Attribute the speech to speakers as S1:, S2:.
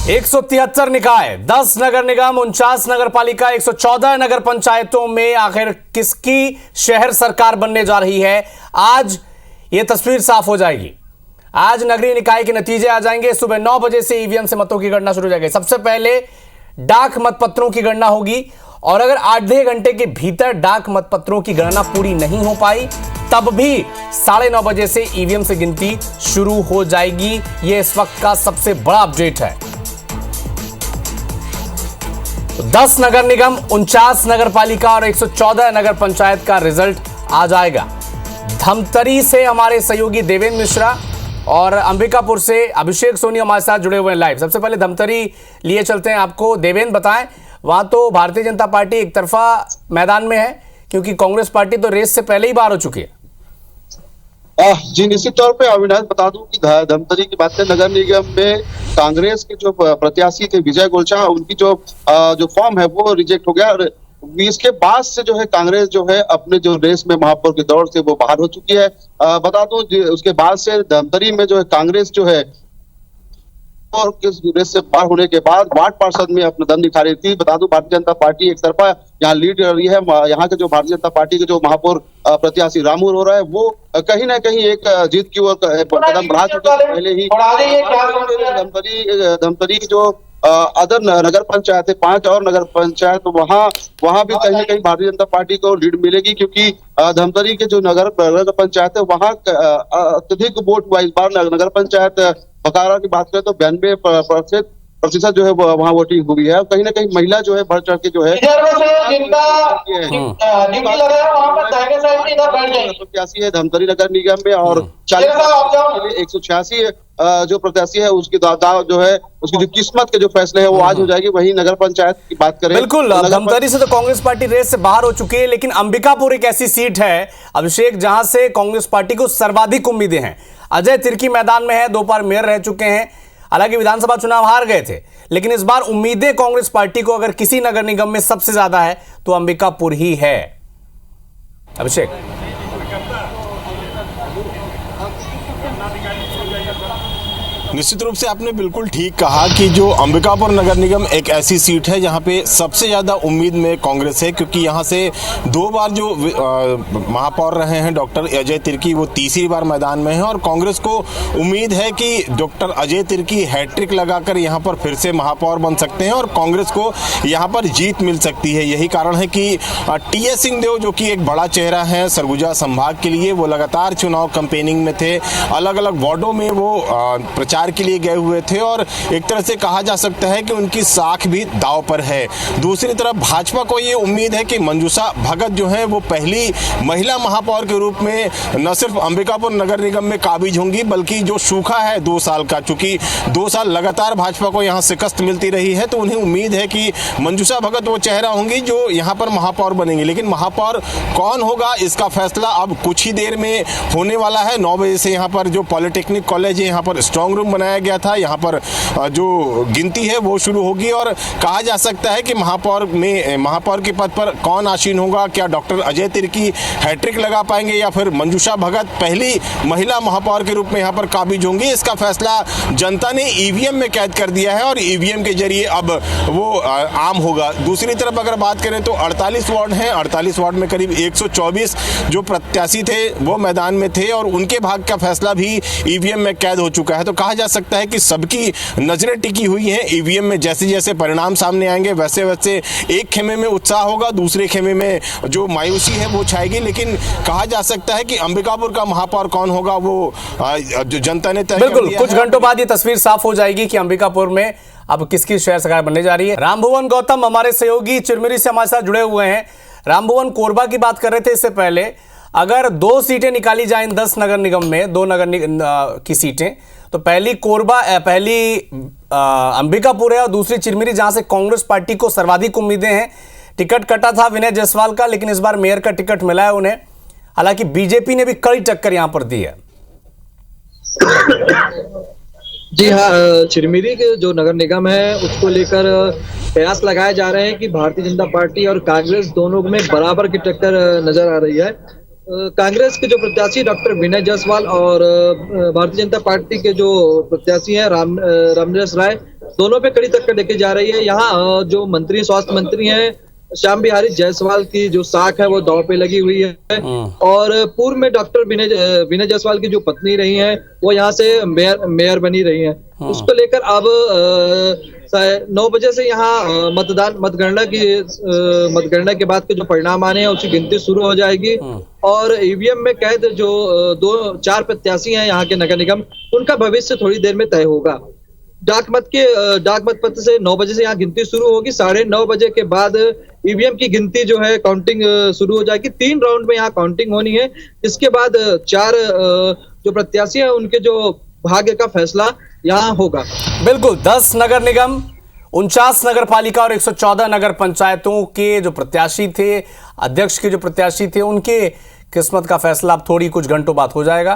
S1: 173 निकाय, 10 नगर निगम, 49 नगर पालिका, 114 नगर पंचायतों में आखिर किसकी शहर सरकार बनने जा रही है, आज यह तस्वीर साफ हो जाएगी। आज नगरीय निकाय के नतीजे आ जाएंगे। सुबह 9 बजे से ईवीएम से मतों की गणना शुरू हो जाएगी। सबसे पहले डाक मतपत्रों की गणना होगी और अगर आधे घंटे के भीतर डाक मतपत्रों की गणना पूरी नहीं हो पाई तब भी 9:30 बजे से ईवीएम से गिनती शुरू हो जाएगी। यह इस वक्त का सबसे बड़ा अपडेट है। 10 नगर निगम, 49 नगर पालिका और 114 नगर पंचायत का रिजल्ट आ जाएगा। धमतरी से हमारे सहयोगी देवेंद्र मिश्रा और अंबिकापुर से अभिषेक सोनी हमारे साथ जुड़े हुए हैं लाइव। सबसे पहले धमतरी लिए चलते हैं आपको। देवेंद्र बताएं, वहां तो भारतीय जनता पार्टी एक तरफा मैदान में है क्योंकि कांग्रेस पार्टी तो रेस से पहले ही बाहर हो चुकी है।
S2: जी निश्चित तौर पे अविनाश, बता दूं कि धमतरी की बात करें, नगर निगम में कांग्रेस के जो प्रत्याशी थे विजय गोलचा, उनकी जो फॉर्म है वो रिजेक्ट हो गया और इसके बाद से जो है कांग्रेस जो है अपने जो रेस में महापौर की दौड़ से वो बाहर हो चुकी है। बता दूं उसके बाद से धमतरी में जो है कांग्रेस जो है और किस रेस से पार होने के बाद वार्ड पार्षद में अपना दम दिखा रही थी। बता दूं भारतीय जनता पार्टी एक तरफा यहाँ लीड कर रही है। यहाँ के जो भारतीय जनता पार्टी के जो महापौर प्रत्याशी रामू अरोड़ा है वो कहीं ना कहीं एक जीत की ओर कदम बढ़ा चुके हैं। पहले ही धमतरी की जो अदर नगर पंचायत है, 5 और नगर पंचायत, वहां भी कहीं ना कहीं भारतीय जनता पार्टी को लीड मिलेगी क्योंकि धमतरी के जो नगर पंचायत है वहां अत्यधिक वोट हुआ। इस बार नगर पंचायत बकारा की बात करें तो 92% जो है वहाँ वोटिंग हुई है। कहीं ना कहीं महिला जो है बढ़ चढ़ के जो है प्रत्याशी है धमतरी नगर निगम में और 186 जो प्रत्याशी है उसकी जो है उसकी जो किस्मत के जो फैसले है वो आज हो जाएगी। वही नगर पंचायत की बात करें,
S1: बिल्कुल धमतरी से तो कांग्रेस पार्टी रेस से बाहर हो चुकी है, लेकिन अंबिकापुर एक ऐसी सीट है अभिषेक जहां से कांग्रेस पार्टी को सर्वाधिक उम्मीदें हैं। अजय तिर्की मैदान में है, 2 बार मेयर रह चुके हैं, हालांकि विधानसभा चुनाव हार गए थे, लेकिन इस बार उम्मीदें कांग्रेस पार्टी को अगर किसी नगर निगम में सबसे ज्यादा है तो अंबिकापुर ही है। अभिषेक,
S3: निश्चित रूप से आपने बिल्कुल ठीक कहा कि जो अंबिकापुर नगर निगम एक ऐसी सीट है जहां पे सबसे ज्यादा उम्मीद में कांग्रेस है क्योंकि यहां से 2 बार जो महापौर रहे हैं डॉक्टर अजय तिर्की वो तीसरी बार मैदान में है और कांग्रेस को उम्मीद है कि डॉक्टर अजय तिर्की हैट्रिक लगाकर यहां पर फिर से महापौर बन सकते हैं और कांग्रेस को यहां पर जीत मिल सकती है। यही कारण है कि टीएस सिंहदेव जो कि एक बड़ा चेहरा है सरगुजा संभाग के लिए, वो लगातार चुनाव कैंपेनिंग में थे, अलग अलग वार्डों में वो प्रचार के लिए गए हुए थे और एक तरह से कहा जा सकता है कि उनकी साख भी दांव पर है। दूसरी तरफ भाजपा को ये उम्मीद है कि मंजूषा भगत जो है वो पहली महिला महापौर के रूप में न सिर्फ अंबिकापुर नगर निगम में काबिज होंगी बल्कि जो सूखा है 2 साल का, चूंकि 2 साल लगातार भाजपा को यहां शिकस्त मिलती रही है तो उन्हें उम्मीद है कि मंजूषा भगत वो चेहरा होंगी जो यहां पर महापौर बनेंगे। लेकिन महापौर कौन होगा इसका फैसला अब कुछ ही देर में होने वाला है। 9 बजे से यहाँ पर जो पॉलिटेक्निक कॉलेज है यहाँ पर स्ट्रांग रूम बनाया गया था, यहाँ पर जो गिनती है वो शुरू होगी और कहा जा सकता है कि महापौर के पद पर कौन आसीन होगा। क्या डॉक्टर अजय तिर्की हैट्रिक लगा पाएंगे या फिर मंजूषा भगत पहली महिला महापौर के रूप में यहाँ पर काबिज होंगी, इसका फैसला जनता ने ईवीएम में कैद कर दिया है और ईवीएम के जरिए अब वो आम होगा। दूसरी तरफ अगर बात करें तो 48 वार्ड हैं, 48 वार्ड में करीब 124 जो प्रत्याशी थे वो मैदान में थे और उनके भाग का फैसला भी ईवीएम में कैद हो चुका है। तो कहा जा सकता है कि सबकी नजरें टिकी हुई हैं ईवीएम में। जैसे जैसे परिणाम सामने आएंगे वैसे वैसे एक खेमे में उत्साह होगा, दूसरे खेमे में जो मायूसी है वो छाएगी। लेकिन कहा जा सकता है कि अंबिकापुर का महापौर कौन होगा वो जो जनता ने तय कर दिया है।
S1: कुछ घंटों बाद ये तस्वीर साफ हो जाएगी कि अंबिकापुर में अब किसकी शहर सरकार बनने जा रही है। रामभुवन गौतम हमारे सहयोगी चिरमिरी से हमारे साथ जुड़े हुए हैं। रामभुवन, कोरबा की बात कर रहे थे इससे पहले, अगर 2 सीटें निकाली जाएं 10 नगर निगम में, 2 नगर की सीटें, तो पहली अंबिकापुर है और दूसरी चिरमिरी जहां से कांग्रेस पार्टी को सर्वाधिक उम्मीदें हैं। टिकट कटा था विनय जायसवाल का, लेकिन इस बार मेयर का टिकट मिला है उन्हें। हालांकि बीजेपी ने भी कड़ी टक्कर यहां पर दी है।
S4: जी हाँ, चिरमिरी के जो नगर निगम है उसको लेकर प्रयास लगाए जा रहे हैं कि भारतीय जनता पार्टी और कांग्रेस दोनों में बराबर की टक्कर नजर आ रही है। कांग्रेस के जो प्रत्याशी डॉक्टर विनय जायसवाल और भारतीय जनता पार्टी के जो प्रत्याशी हैं रामनिवास राय, दोनों पे कड़ी टक्कर लेके जा रही है। यहाँ जो मंत्री, स्वास्थ्य मंत्री हैं श्याम बिहारी जायसवाल की जो साख है वो दांव पे लगी हुई है। और पूर्व में डॉक्टर विनय जायसवाल की जो पत्नी रही हैं वो यहाँ से मेयर बनी रही हैं। उसको लेकर अब 9 बजे से यहाँ मतगणना के बाद के जो परिणाम आने हैं उसकी गिनती शुरू हो जाएगी। और ईवीएम में कैद जो 4 प्रत्याशी हैं यहाँ के नगर निगम, उनका भविष्य थोड़ी देर में तय होगा। डाक मत पत्र से 9 बजे से यहाँ गिनती शुरू होगी। 9:30 बजे के बाद ईवीएम की गिनती जो है, काउंटिंग शुरू हो जाएगी। 3 राउंड में यहाँ काउंटिंग होनी है। इसके बाद 4 जो प्रत्याशी हैं उनके जो भाग्य का फैसला यहाँ होगा।
S1: बिल्कुल, 10 नगर निगम, 49 नगर पालिका और 114 नगर पंचायतों के जो प्रत्याशी थे, अध्यक्ष के जो प्रत्याशी थे, उनके किस्मत का फैसला अब थोड़ी कुछ घंटों बाद हो जाएगा।